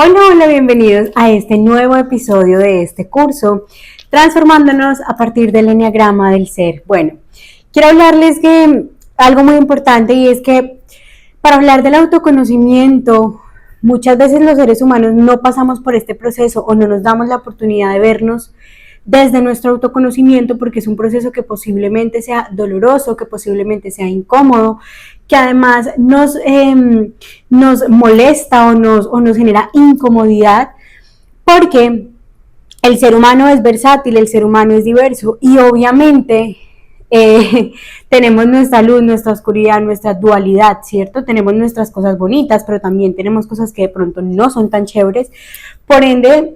Hola, hola, bienvenidos a este nuevo episodio de este curso, transformándonos a partir del eneagrama del ser. Bueno, quiero hablarles que algo muy importante y es que para hablar del autoconocimiento, muchas veces los seres humanos no pasamos por este proceso o no nos damos la oportunidad de vernos desde nuestro autoconocimiento porque es un proceso que posiblemente sea doloroso, que posiblemente sea incómodo, que además nos molesta o nos genera incomodidad porque el ser humano es versátil, el ser humano es diverso y obviamente tenemos nuestra luz, nuestra oscuridad, nuestra dualidad, ¿cierto? Tenemos nuestras cosas bonitas, pero también tenemos cosas que de pronto no son tan chéveres. Por ende,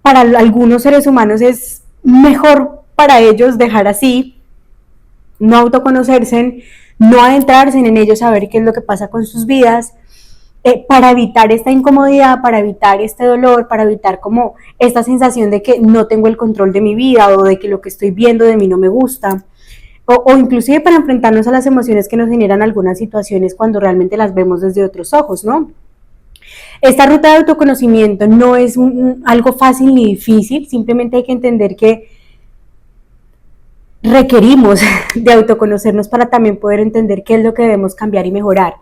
para algunos seres humanos es mejor para ellos dejar así, no autoconocerse, no adentrarse en ellos, saber qué es lo que pasa con sus vidas, para evitar esta incomodidad, para evitar este dolor, para evitar como esta sensación de que no tengo el control de mi vida o de que lo que estoy viendo de mí no me gusta. O inclusive para enfrentarnos a las emociones que nos generan algunas situaciones cuando realmente las vemos desde otros ojos, ¿no? Esta ruta de autoconocimiento no es algo fácil ni difícil, simplemente hay que entender que requerimos de autoconocernos para también poder entender qué es lo que debemos cambiar y mejorar.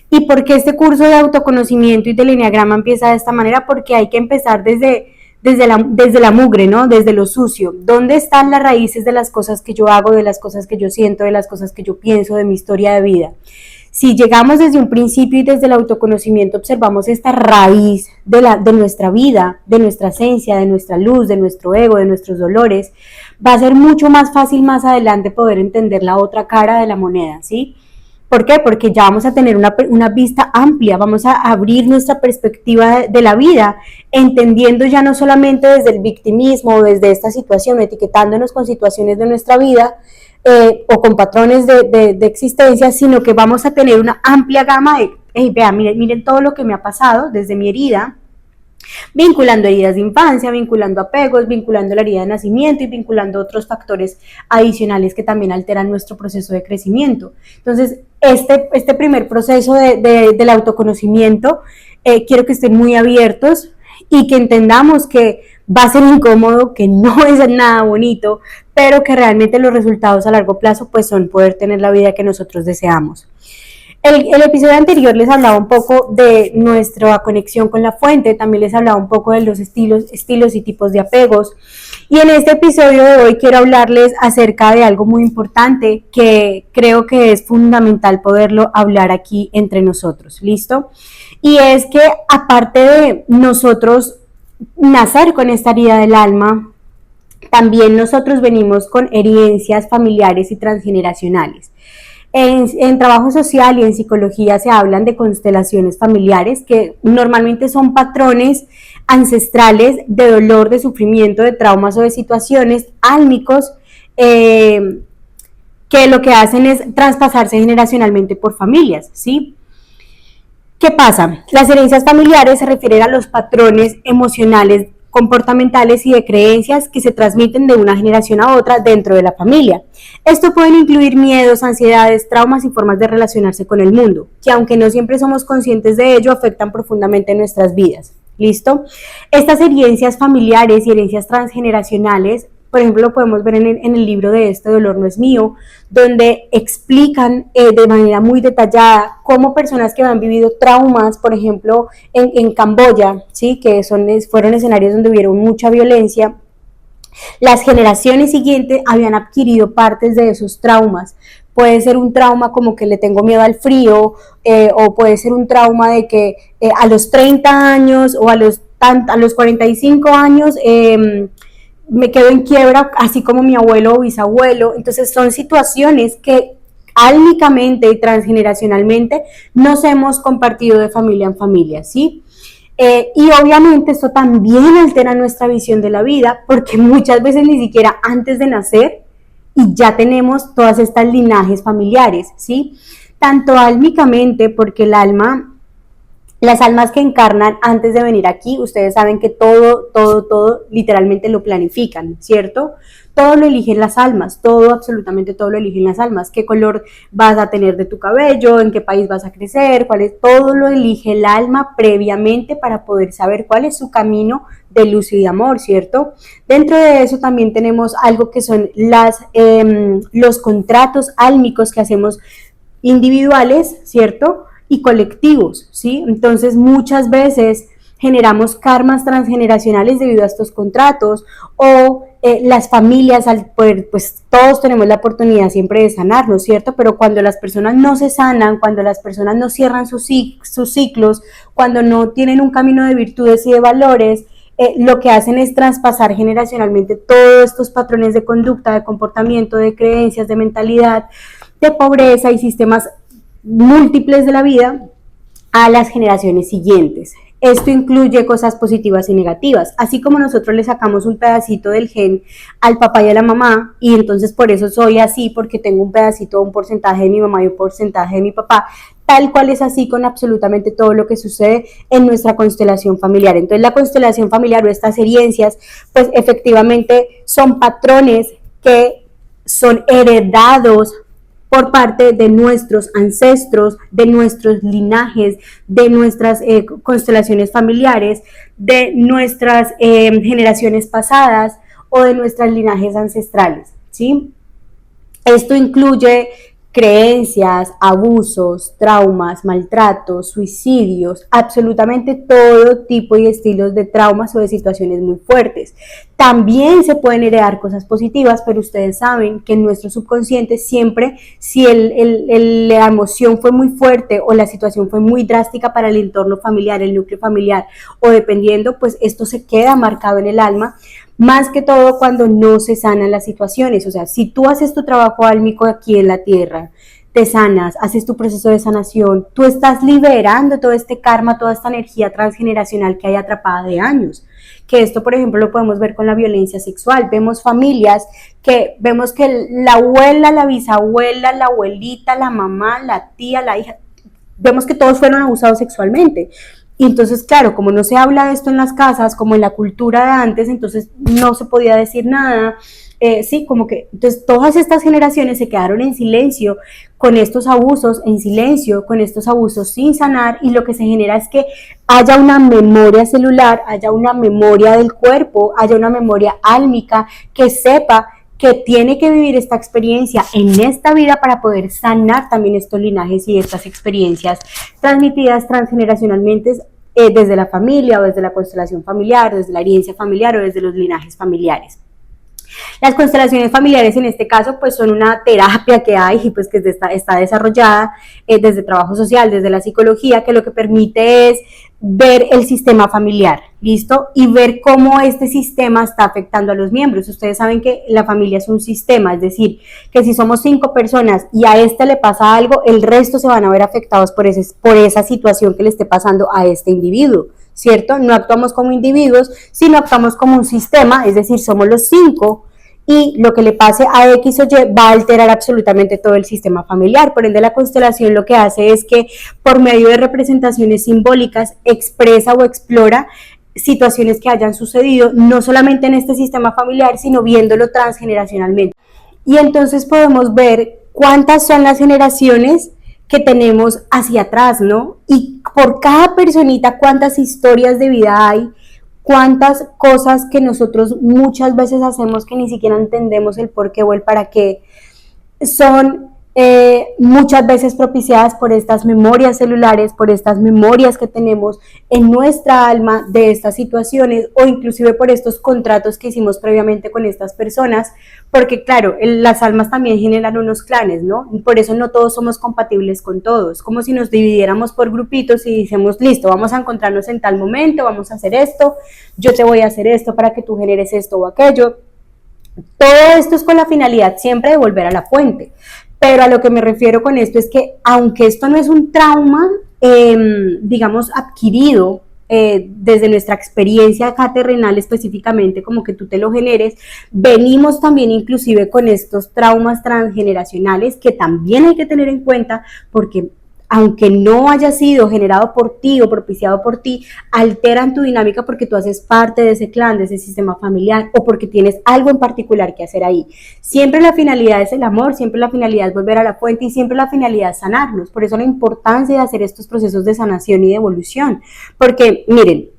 ¿Y por qué este curso de autoconocimiento y del eneagrama empieza de esta manera? Porque hay que empezar desde la mugre, ¿no? Desde lo sucio. ¿Dónde están las raíces de las cosas que yo hago, de las cosas que yo siento, de las cosas que yo pienso, de mi historia de vida? Si llegamos desde un principio y desde el autoconocimiento observamos esta raíz de nuestra vida, de nuestra esencia, de nuestra luz, de nuestro ego, de nuestros dolores, va a ser mucho más fácil más adelante poder entender la otra cara de la moneda, ¿sí? ¿Por qué? Porque ya vamos a tener una vista amplia, vamos a abrir nuestra perspectiva de la vida, entendiendo ya no solamente desde el victimismo o desde esta situación, etiquetándonos con situaciones de nuestra vida, o con patrones de existencia, sino que vamos a tener una amplia gama de, hey, vean, miren todo lo que me ha pasado desde mi herida, vinculando heridas de infancia, vinculando apegos, vinculando la herida de nacimiento y vinculando otros factores adicionales que también alteran nuestro proceso de crecimiento. Entonces, este primer proceso del autoconocimiento, quiero que estén muy abiertos y que entendamos que va a ser incómodo, que no es nada bonito, pero que realmente los resultados a largo plazo pues son poder tener la vida que nosotros deseamos. El episodio anterior les hablaba un poco de nuestra conexión con la fuente, también les hablaba un poco de los estilos y tipos de apegos. Y en este episodio de hoy quiero hablarles acerca de algo muy importante que creo que es fundamental poderlo hablar aquí entre nosotros, ¿listo? Y es que aparte de nosotros nacer con esta herida del alma, también nosotros venimos con herencias familiares y transgeneracionales. En trabajo social y en psicología se hablan de constelaciones familiares que normalmente son patrones ancestrales de dolor, de sufrimiento, de traumas o de situaciones álmicos, que lo que hacen es traspasarse generacionalmente por familias, ¿sí? ¿Qué pasa? Las herencias familiares se refieren a los patrones emocionales, comportamentales y de creencias que se transmiten de una generación a otra dentro de la familia. Esto pueden incluir miedos, ansiedades, traumas y formas de relacionarse con el mundo, que aunque no siempre somos conscientes de ello, afectan profundamente nuestras vidas. ¿Listo? Estas herencias familiares y herencias transgeneracionales, por ejemplo, lo podemos ver en el libro de Este dolor no es mío, donde explican de manera muy detallada cómo personas que han vivido traumas, por ejemplo, en Camboya, ¿sí? Que fueron escenarios donde hubieron mucha violencia, las generaciones siguientes habían adquirido partes de esos traumas. Puede ser un trauma como que le tengo miedo al frío, o puede ser un trauma de que a los 30 años o a los 45 años me quedo en quiebra, así como mi abuelo o bisabuelo. Entonces son situaciones que álmicamente y transgeneracionalmente nos hemos compartido de familia en familia, ¿sí? Y obviamente esto también altera nuestra visión de la vida, porque muchas veces ni siquiera antes de nacer y ya tenemos todas estas linajes familiares, ¿sí? Tanto álmicamente, porque el alma Las almas que encarnan antes de venir aquí, ustedes saben que todo, literalmente lo planifican, ¿cierto? Todo lo eligen las almas, todo, absolutamente todo lo eligen las almas. ¿Qué color vas a tener de tu cabello? ¿En qué país vas a crecer? Todo lo elige el alma previamente para poder saber cuál es su camino de luz y de amor, ¿cierto? Dentro de eso también tenemos algo que son los contratos álmicos que hacemos individuales, ¿cierto? Y colectivos, ¿sí? Entonces muchas veces generamos karmas transgeneracionales debido a estos contratos o las familias al poder, pues todos tenemos la oportunidad siempre de sanarnos, ¿cierto? Pero cuando las personas no se sanan, cuando las personas no cierran sus ciclos, cuando no tienen un camino de virtudes y de valores, lo que hacen es traspasar generacionalmente todos estos patrones de conducta, de comportamiento, de creencias, de mentalidad, de pobreza y sistemas múltiples de la vida a las generaciones siguientes. Esto incluye cosas positivas y negativas, así como nosotros le sacamos un pedacito del gen al papá y a la mamá, y entonces por eso soy así, porque tengo un pedacito, un porcentaje de mi mamá y un porcentaje de mi papá, tal cual es así con absolutamente todo lo que sucede en nuestra constelación familiar. Entonces la constelación familiar o estas herencias, pues efectivamente son patrones que son heredados por parte de nuestros ancestros, de nuestros linajes, de nuestras constelaciones familiares, de nuestras generaciones pasadas o de nuestros linajes ancestrales, ¿sí? Esto incluye creencias, abusos, traumas, maltratos, suicidios, absolutamente todo tipo y estilos de traumas o de situaciones muy fuertes. También se pueden heredar cosas positivas, pero ustedes saben que en nuestro subconsciente siempre, si la emoción fue muy fuerte o la situación fue muy drástica para el entorno familiar, el núcleo familiar, o dependiendo, pues esto se queda marcado en el alma, más que todo cuando no se sanan las situaciones. O sea, si tú haces tu trabajo álmico aquí en la tierra, te sanas, haces tu proceso de sanación, tú estás liberando todo este karma, toda esta energía transgeneracional que hay atrapada de años. Que esto, por ejemplo, lo podemos ver con la violencia sexual. Vemos familias que vemos que la abuela, la bisabuela, la abuelita, la mamá, la tía, la hija, vemos que todos fueron abusados sexualmente. Y entonces, claro, como no se habla de esto en las casas, como en la cultura de antes, entonces no se podía decir nada. Sí, como que, entonces todas estas generaciones se quedaron en silencio con estos abusos, en silencio con estos abusos sin sanar, y lo que se genera es que haya una memoria celular, haya una memoria del cuerpo, haya una memoria álmica que sepa que tiene que vivir esta experiencia en esta vida para poder sanar también estos linajes y estas experiencias transmitidas transgeneracionalmente desde la familia o desde la constelación familiar, desde la herencia familiar o desde los linajes familiares. Las constelaciones familiares en este caso pues son una terapia que hay y pues que está desarrollada desde trabajo social, desde la psicología, que lo que permite es ver el sistema familiar, ¿listo? Y ver cómo este sistema está afectando a los miembros. Ustedes saben que la familia es un sistema, es decir, que si somos 5 personas y a este le pasa algo, el resto se van a ver afectados por esa situación que le esté pasando a este individuo, ¿cierto? No actuamos como individuos, sino actuamos como un sistema, es decir, somos los 5 y lo que le pase a X o Y va a alterar absolutamente todo el sistema familiar. Por ende, la constelación lo que hace es que por medio de representaciones simbólicas expresa o explora situaciones que hayan sucedido, no solamente en este sistema familiar, sino viéndolo transgeneracionalmente. Y entonces podemos ver cuántas son las generaciones que tenemos hacia atrás, ¿no? Y por cada personita, cuántas historias de vida hay, cuántas cosas que nosotros muchas veces hacemos que ni siquiera entendemos el por qué o el para qué, son muchas veces propiciadas por estas memorias celulares, por estas memorias que tenemos en nuestra alma de estas situaciones, o inclusive por estos contratos que hicimos previamente con estas personas, porque claro, las almas también generan unos clanes, ¿no? Y por eso no todos somos compatibles con todos, como si nos dividiéramos por grupitos y decimos, listo, vamos a encontrarnos en tal momento, vamos a hacer esto, yo te voy a hacer esto para que tú generes esto o aquello. Todo esto es con la finalidad siempre de volver a la fuente. Pero a lo que me refiero con esto es que aunque esto no es un trauma, digamos, adquirido desde nuestra experiencia acá terrenal específicamente, como que tú te lo generes, venimos también inclusive con estos traumas transgeneracionales que también hay que tener en cuenta porque aunque no haya sido generado por ti o propiciado por ti, alteran tu dinámica porque tú haces parte de ese clan, de ese sistema familiar, o porque tienes algo en particular que hacer ahí. Siempre la finalidad es el amor, siempre la finalidad es volver a la fuente y siempre la finalidad es sanarnos. Por eso la importancia de hacer estos procesos de sanación y de evolución. Porque, miren,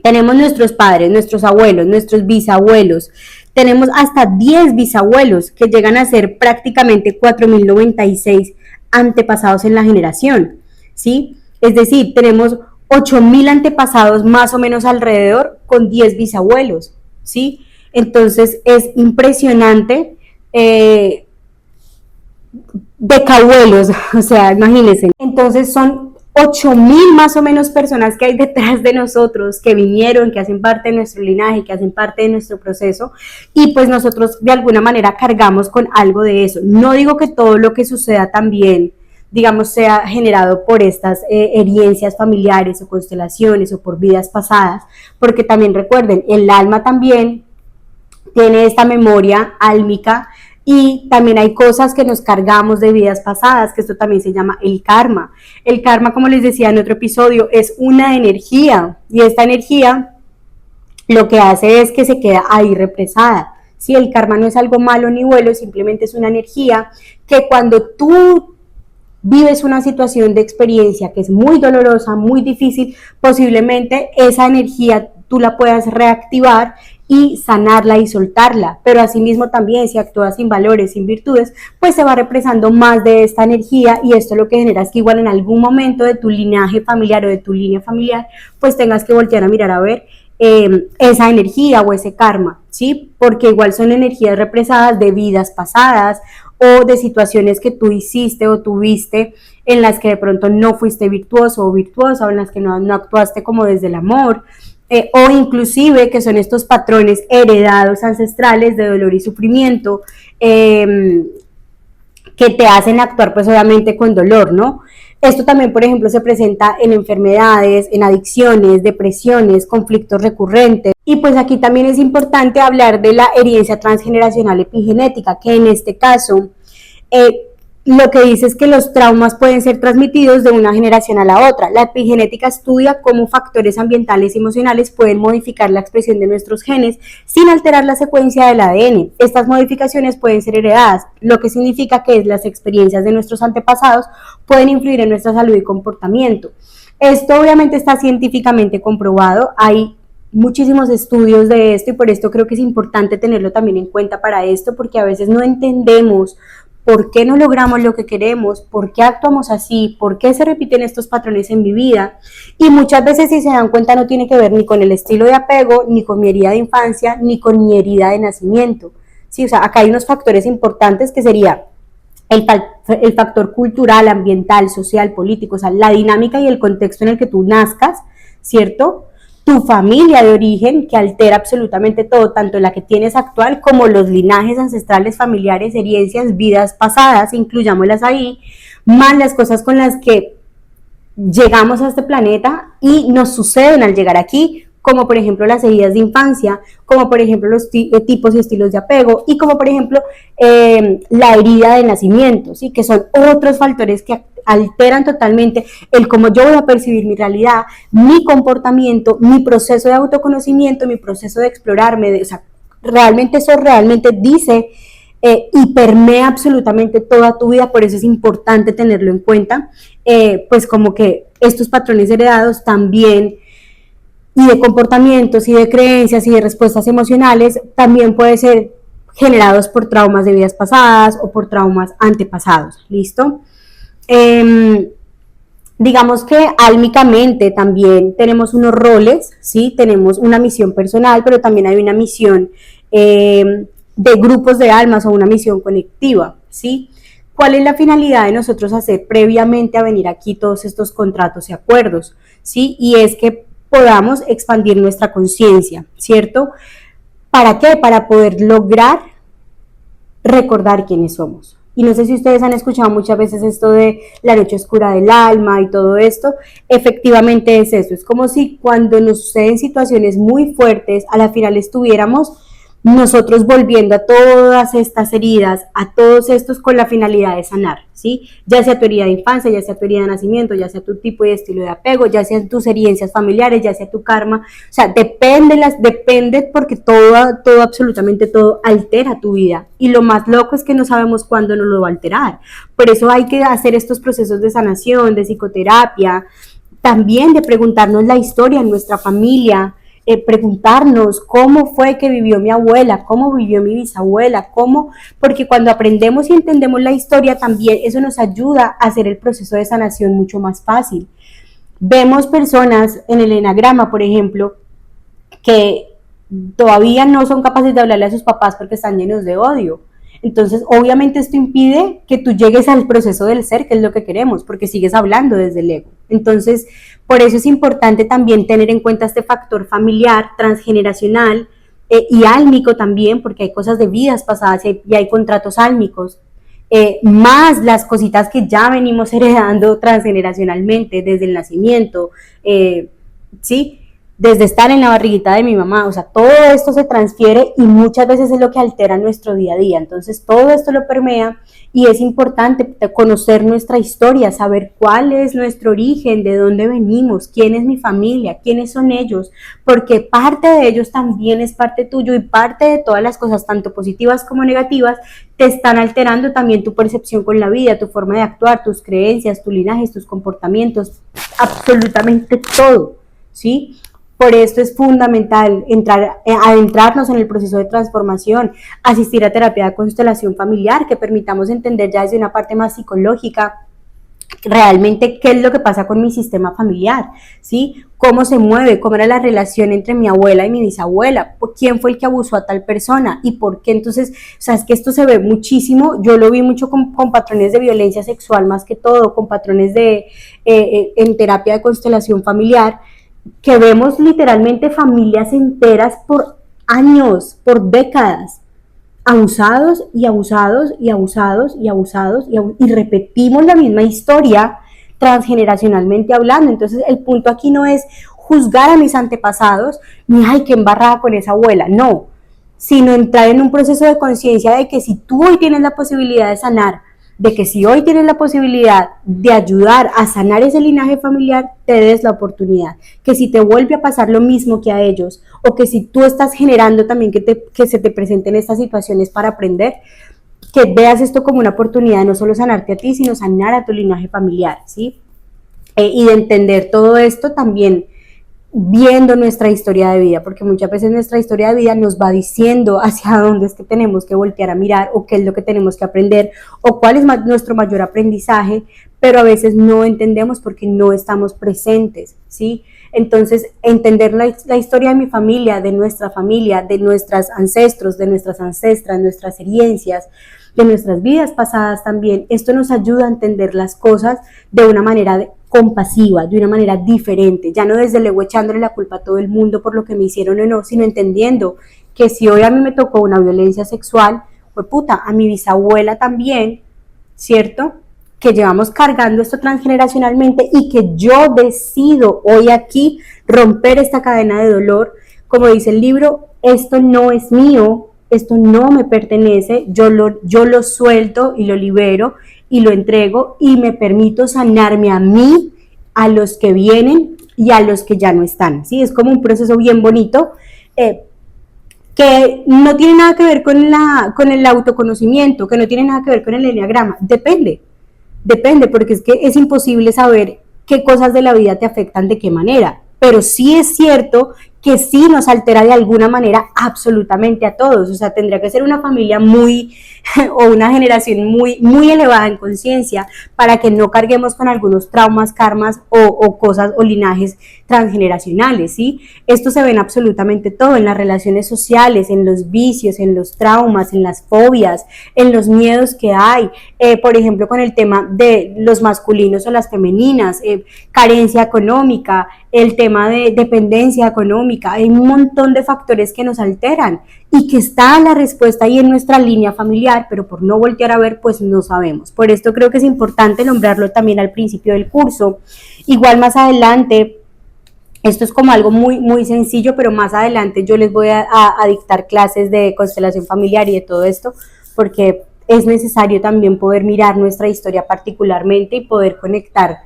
tenemos nuestros padres, nuestros abuelos, nuestros bisabuelos, tenemos hasta 10 bisabuelos que llegan a ser prácticamente 4.096 antepasados en la generación, ¿sí? Es decir, tenemos 8.000 antepasados más o menos alrededor con 10 bisabuelos, ¿sí? Entonces es impresionante de cabuelos, o sea, imagínense. Entonces son 8.000 más o menos personas que hay detrás de nosotros, que vinieron, que hacen parte de nuestro linaje, que hacen parte de nuestro proceso, y pues nosotros de alguna manera cargamos con algo de eso. No digo que todo lo que suceda también, digamos, sea generado por estas herencias familiares o constelaciones o por vidas pasadas, porque también recuerden, el alma también tiene esta memoria álmica y también hay cosas que nos cargamos de vidas pasadas, que esto también se llama el karma. El karma, como les decía en otro episodio, es una energía y esta energía lo que hace es que se queda ahí represada. ¿Sí? El karma no es algo malo ni bueno, simplemente es una energía que cuando tú vives una situación de experiencia que es muy dolorosa, muy difícil, posiblemente esa energía tú la puedas reactivar y sanarla y soltarla, pero asimismo también si actúas sin valores, sin virtudes, pues se va represando más de esta energía y esto lo que genera es que igual en algún momento de tu linaje familiar o de tu línea familiar, pues tengas que voltear a mirar a ver esa energía o ese karma, ¿sí? Porque igual son energías represadas de vidas pasadas o de situaciones que tú hiciste o tuviste en las que de pronto no fuiste virtuoso o virtuosa o en las que no actuaste como desde el amor. O inclusive que son estos patrones heredados ancestrales de dolor y sufrimiento que te hacen actuar pues obviamente con dolor, ¿no? Esto también, por ejemplo, se presenta en enfermedades, en adicciones, depresiones, conflictos recurrentes. Y pues aquí también es importante hablar de la herencia transgeneracional epigenética, que en este caso lo que dice es que los traumas pueden ser transmitidos de una generación a la otra. La epigenética estudia cómo factores ambientales y emocionales pueden modificar la expresión de nuestros genes sin alterar la secuencia del ADN. Estas modificaciones pueden ser heredadas, lo que significa que las experiencias de nuestros antepasados pueden influir en nuestra salud y comportamiento. Esto obviamente está científicamente comprobado, hay muchísimos estudios de esto y por esto creo que es importante tenerlo también en cuenta para esto, porque a veces no entendemos por qué no logramos lo que queremos, por qué actuamos así, por qué se repiten estos patrones en mi vida. Y muchas veces, si se dan cuenta, no tiene que ver ni con el estilo de apego, ni con mi herida de infancia, ni con mi herida de nacimiento. Sí, o sea, acá hay unos factores importantes que sería el factor cultural, ambiental, social, político, o sea, la dinámica y el contexto en el que tú nazcas, ¿cierto? Tu familia de origen, que altera absolutamente todo, tanto la que tienes actual como los linajes ancestrales, familiares, herencias, vidas pasadas, incluyámoslas ahí, más las cosas con las que llegamos a este planeta y nos suceden al llegar aquí, como por ejemplo las heridas de infancia, como por ejemplo los tipos y estilos de apego, y como por ejemplo la herida de nacimiento, ¿sí? Que son otros factores que alteran totalmente el cómo yo voy a percibir mi realidad, mi comportamiento, mi proceso de autoconocimiento, mi proceso de explorarme, o sea, realmente eso realmente dice y permea absolutamente toda tu vida, por eso es importante tenerlo en cuenta, pues como que estos patrones heredados también y de comportamientos y de creencias y de respuestas emocionales también pueden ser generados por traumas de vidas pasadas o por traumas antepasados, ¿listo? Digamos que álmicamente también tenemos unos roles, ¿sí? Tenemos una misión personal, pero también hay una misión de grupos de almas o una misión conectiva, ¿sí? ¿Cuál es la finalidad de nosotros hacer previamente a venir aquí todos estos contratos y acuerdos, ¿sí? Y es que podamos expandir nuestra conciencia, ¿cierto? ¿Para qué? Para poder lograr recordar quiénes somos. Y no sé si ustedes han escuchado muchas veces esto de la noche oscura del alma y todo esto, efectivamente es eso, es como si cuando nos suceden situaciones muy fuertes, a la final estuviéramos nosotros volviendo a todas estas heridas, a todos estos con la finalidad de sanar, ¿sí? Ya sea tu herida de infancia, ya sea tu herida de nacimiento, ya sea tu tipo y estilo de apego, ya sean tus herencias familiares, ya sea tu karma, o sea, depende porque todo, absolutamente todo altera tu vida, y lo más loco es que no sabemos cuándo nos lo va a alterar. Por eso hay que hacer estos procesos de sanación, de psicoterapia, también de preguntarnos la historia en nuestra familia, preguntarnos cómo fue que vivió mi abuela, cómo vivió mi bisabuela, porque cuando aprendemos y entendemos la historia también eso nos ayuda a hacer el proceso de sanación mucho más fácil. Vemos personas en el enagrama, por ejemplo, que todavía no son capaces de hablarle a sus papás porque están llenos de odio. Entonces, obviamente esto impide que tú llegues al proceso del ser, que es lo que queremos, porque sigues hablando desde el ego. Entonces, por eso es importante también tener en cuenta este factor familiar, transgeneracional y álmico también, porque hay cosas de vidas pasadas y hay contratos álmicos, más las cositas que ya venimos heredando transgeneracionalmente desde el nacimiento, ¿sí? Desde estar en la barriguita de mi mamá, o sea, todo esto se transfiere y muchas veces es lo que altera nuestro día a día. Entonces, todo esto lo permea y es importante conocer nuestra historia, saber cuál es nuestro origen, de dónde venimos, quién es mi familia, quiénes son ellos, porque parte de ellos también es parte tuyo y parte de todas las cosas, tanto positivas como negativas, te están alterando también tu percepción con la vida, tu forma de actuar, tus creencias, tus linajes, tus comportamientos, absolutamente todo, ¿sí? Por esto es fundamental adentrarnos en el proceso de transformación, asistir a terapia de constelación familiar, que permitamos entender ya desde una parte más psicológica realmente qué es lo que pasa con mi sistema familiar, ¿sí? Cómo se mueve, cómo era la relación entre mi abuela y mi bisabuela, quién fue el que abusó a tal persona y por qué. Entonces, o sea, es que esto se ve muchísimo, yo lo vi mucho con patrones de violencia sexual más que todo, con patrones en terapia de constelación familiar, que vemos literalmente familias enteras por años, por décadas, abusados y abusados y abusados y abusados y repetimos la misma historia transgeneracionalmente hablando. Entonces el punto aquí no es juzgar a mis antepasados ni ay, qué embarrada con esa abuela, no, sino entrar en un proceso de conciencia de que si tú hoy tienes la posibilidad de sanar, de que si hoy tienes la posibilidad de ayudar a sanar ese linaje familiar, te des la oportunidad. Que si te vuelve a pasar lo mismo que a ellos, o que si tú estás generando también que se te presenten estas situaciones para aprender, que veas esto como una oportunidad de no solo sanarte a ti, sino sanar a tu linaje familiar, ¿sí? Y de entender todo esto también viendo nuestra historia de vida, porque muchas veces nuestra historia de vida nos va diciendo hacia dónde es que tenemos que voltear a mirar o qué es lo que tenemos que aprender o cuál es nuestro mayor aprendizaje, pero a veces no entendemos porque no estamos presentes, ¿sí? Entonces, entender la historia de mi familia, de nuestros ancestros, de nuestras ancestras, nuestras herencias, de nuestras vidas pasadas también, esto nos ayuda a entender las cosas de una manera compasiva, de una manera diferente, ya no desde luego echándole la culpa a todo el mundo por lo que me hicieron o no, sino entendiendo que si hoy a mí me tocó una violencia sexual, pues puta, a mi bisabuela también, ¿cierto? Que llevamos cargando esto transgeneracionalmente y que yo decido hoy aquí romper esta cadena de dolor. Como dice el libro, esto no es mío, esto no me pertenece, yo lo suelto y lo libero y lo entrego y me permito sanarme a mí, a los que vienen y a los que ya no están, ¿sí? Es como un proceso bien bonito que no tiene nada que ver con el autoconocimiento, que no tiene nada que ver con el enneagrama, depende, porque es que es imposible saber qué cosas de la vida te afectan de qué manera, pero sí es cierto que sí nos altera de alguna manera absolutamente a todos, o sea, tendría que ser una familia muy, o una generación muy, muy elevada en conciencia para que no carguemos con algunos traumas, karmas o cosas o linajes transgeneracionales, ¿sí? Esto se ve en absolutamente todo, en las relaciones sociales, en los vicios, en los traumas, en las fobias, en los miedos que hay, por ejemplo, con el tema de los masculinos o las femeninas, carencia económica, el tema de dependencia económica, hay un montón de factores que nos alteran y que está la respuesta ahí en nuestra línea familiar, pero por no voltear a ver, pues no sabemos. Por esto creo que es importante nombrarlo también al principio del curso. Igual más adelante Esto es como algo muy, muy sencillo, pero más adelante yo les voy a dictar clases de constelación familiar y de todo esto, porque es necesario también poder mirar nuestra historia particularmente y poder conectar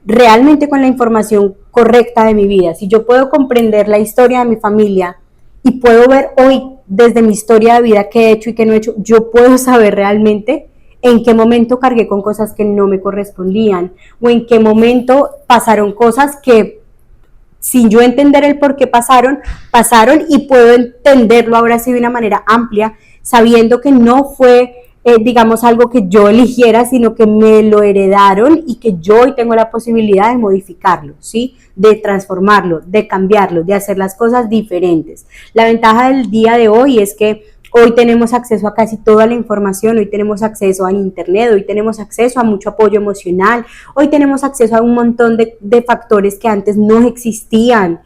realmente con la información correcta de mi vida. Si yo puedo comprender la historia de mi familia y puedo ver hoy desde mi historia de vida qué he hecho y qué no he hecho, yo puedo saber realmente en qué momento cargué con cosas que no me correspondían o en qué momento pasaron cosas que sin yo entender el por qué pasaron, pasaron y puedo entenderlo ahora sí de una manera amplia, sabiendo que no fue, digamos, algo que yo eligiera, sino que me lo heredaron y que yo hoy tengo la posibilidad de modificarlo, ¿sí? De transformarlo, de cambiarlo, de hacer las cosas diferentes. La ventaja del día de hoy es que hoy tenemos acceso a casi toda la información, hoy tenemos acceso a internet, hoy tenemos acceso a mucho apoyo emocional, hoy tenemos acceso a un montón de factores que antes no existían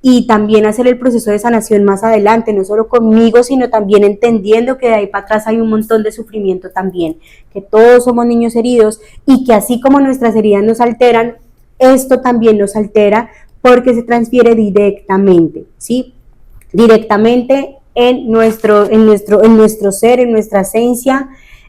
y también hacer el proceso de sanación más adelante, no solo conmigo, sino también entendiendo que de ahí para atrás hay un montón de sufrimiento también, que todos somos niños heridos y que así como nuestras heridas nos alteran, esto también nos altera porque se transfiere directamente, ¿sí? Directamente en nuestro ser, en nuestra esencia,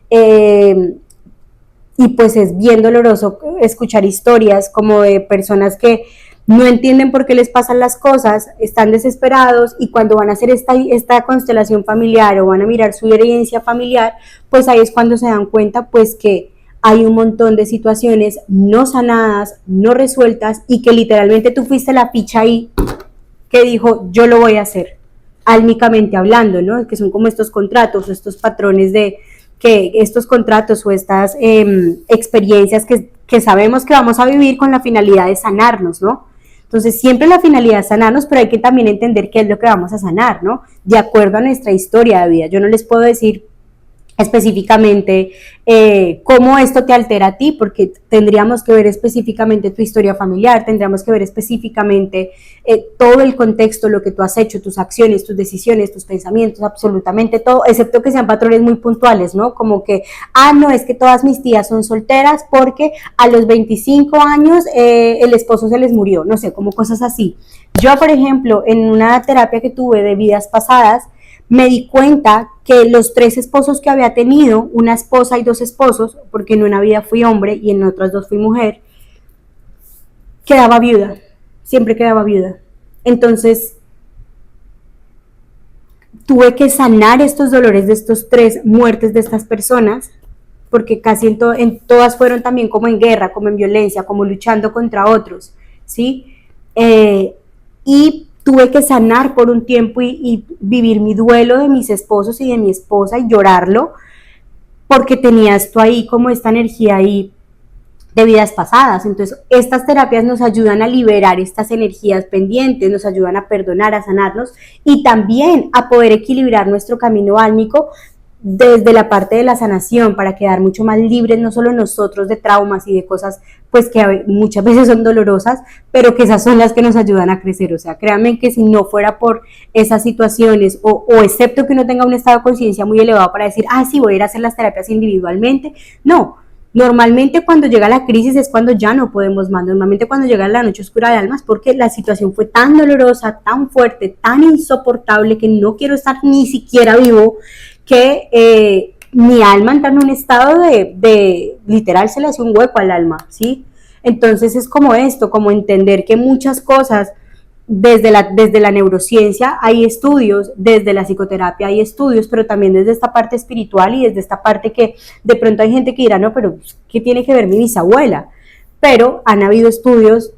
y pues es bien doloroso escuchar historias como de personas que no entienden por qué les pasan las cosas, están desesperados y cuando van a hacer esta constelación familiar o van a mirar su herencia familiar, pues ahí es cuando se dan cuenta pues que hay un montón de situaciones no sanadas, no resueltas y que literalmente tú fuiste la ficha ahí que dijo yo lo voy a hacer, álmicamente hablando, ¿no? Que son como estos contratos, estos patrones de que estos contratos o estas experiencias que sabemos que vamos a vivir con la finalidad de sanarnos, ¿no? Entonces, siempre la finalidad es sanarnos, pero hay que también entender qué es lo que vamos a sanar, ¿no? De acuerdo a nuestra historia de vida. Yo no les puedo decir específicamente cómo esto te altera a ti, porque tendríamos que ver específicamente tu historia familiar, tendríamos que ver específicamente todo el contexto, lo que tú has hecho, tus acciones, tus decisiones, tus pensamientos, absolutamente todo, excepto que sean patrones muy puntuales, ¿no? Como que, no, es que todas mis tías son solteras porque a los 25 años el esposo se les murió, no sé, como cosas así. Yo, por ejemplo, en una terapia que tuve de vidas pasadas, me di cuenta que los 3 esposos que había tenido, una esposa y 2 esposos, porque en una vida fui hombre y en otras 2 fui mujer, quedaba viuda, siempre quedaba viuda. Entonces, tuve que sanar estos dolores de estos 3 muertes de estas personas, porque casi en todas fueron también como en guerra, como en violencia, como luchando contra otros, ¿sí? Y tuve que sanar por un tiempo y vivir mi duelo de mis esposos y de mi esposa y llorarlo, porque tenía esto ahí, como esta energía ahí de vidas pasadas. Entonces, estas terapias nos ayudan a liberar estas energías pendientes, nos ayudan a perdonar, a sanarnos y también a poder equilibrar nuestro camino álmico desde la parte de la sanación para quedar mucho más libres, no solo nosotros de traumas y de cosas pues que muchas veces son dolorosas, pero que esas son las que nos ayudan a crecer. O sea, créanme que si no fuera por esas situaciones o excepto que uno tenga un estado de conciencia muy elevado para decir, sí, voy a ir a hacer las terapias individualmente, no. Normalmente cuando llega la crisis es cuando ya no podemos más, normalmente cuando llega la noche oscura de almas, porque la situación fue tan dolorosa, tan fuerte, tan insoportable que no quiero estar ni siquiera vivo, que mi alma entra en un estado de literal se le hace un hueco al alma, ¿sí? Entonces es como esto, como entender que muchas cosas desde la neurociencia hay estudios, desde la psicoterapia hay estudios, pero también desde esta parte espiritual y desde esta parte que de pronto hay gente que dirá, no, pero ¿qué tiene que ver mi bisabuela? Pero han habido estudios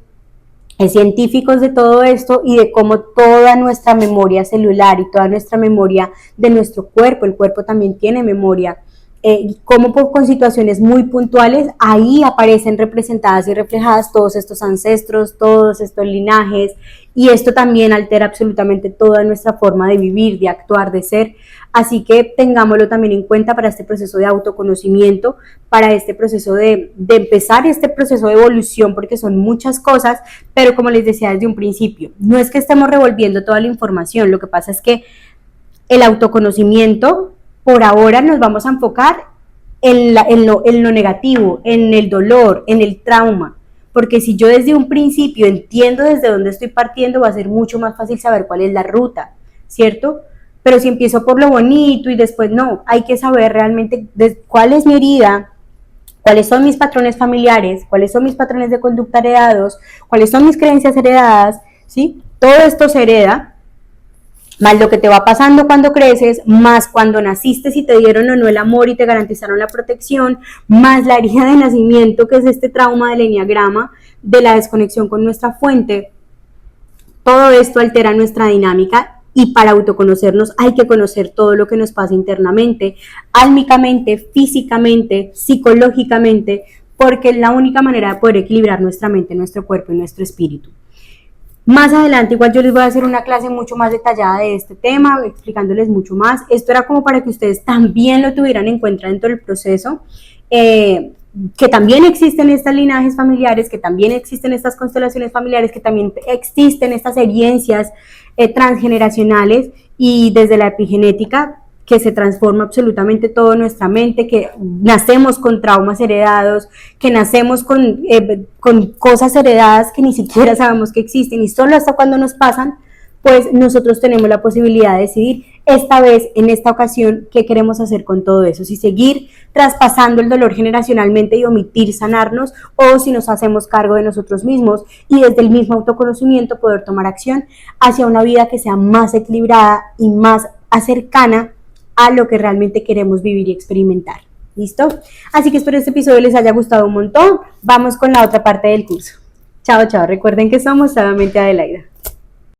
científicos de todo esto y de cómo toda nuestra memoria celular y toda nuestra memoria de nuestro cuerpo, el cuerpo también tiene memoria, como con situaciones muy puntuales, ahí aparecen representadas y reflejadas todos estos ancestros, todos estos linajes, y esto también altera absolutamente toda nuestra forma de vivir, de actuar, de ser. Así que tengámoslo también en cuenta para este proceso de autoconocimiento, para este proceso de empezar este proceso de evolución, porque son muchas cosas, pero como les decía desde un principio, no es que estemos revolviendo toda la información, lo que pasa es que el autoconocimiento, por ahora nos vamos a enfocar en lo negativo, en el dolor, en el trauma, porque si yo desde un principio entiendo desde dónde estoy partiendo, va a ser mucho más fácil saber cuál es la ruta, ¿cierto? Pero si empiezo por lo bonito y después no, hay que saber realmente cuál es mi herida, cuáles son mis patrones familiares, cuáles son mis patrones de conducta heredados, cuáles son mis creencias heredadas, ¿sí? Todo esto se hereda, más lo que te va pasando cuando creces, más cuando naciste, si te dieron o no el amor y te garantizaron la protección, más la herida de nacimiento, que es este trauma del eneagrama, de la desconexión con nuestra fuente. Todo esto altera nuestra dinámica y para autoconocernos hay que conocer todo lo que nos pasa internamente, álmicamente, físicamente, psicológicamente, porque es la única manera de poder equilibrar nuestra mente, nuestro cuerpo y nuestro espíritu. Más adelante igual yo les voy a hacer una clase mucho más detallada de este tema, explicándoles mucho más. Esto era como para que ustedes también lo tuvieran en cuenta dentro del proceso, que también existen estas linajes familiares, que también existen estas constelaciones familiares, que también existen estas herencias transgeneracionales y desde la epigenética que se transforma absolutamente todo en nuestra mente, que nacemos con traumas heredados, que nacemos con cosas heredadas que ni siquiera sabemos que existen y solo hasta cuando nos pasan, pues nosotros tenemos la posibilidad de decidir esta vez, en esta ocasión, qué queremos hacer con todo eso, si seguir traspasando el dolor generacionalmente y omitir sanarnos, o si nos hacemos cargo de nosotros mismos y desde el mismo autoconocimiento poder tomar acción hacia una vida que sea más equilibrada y más cercana a lo que realmente queremos vivir y experimentar. ¿Listo? Así que espero que este episodio les haya gustado un montón. Vamos con la otra parte del curso. Chao, chao. Recuerden que somos Suavemente Adelaida.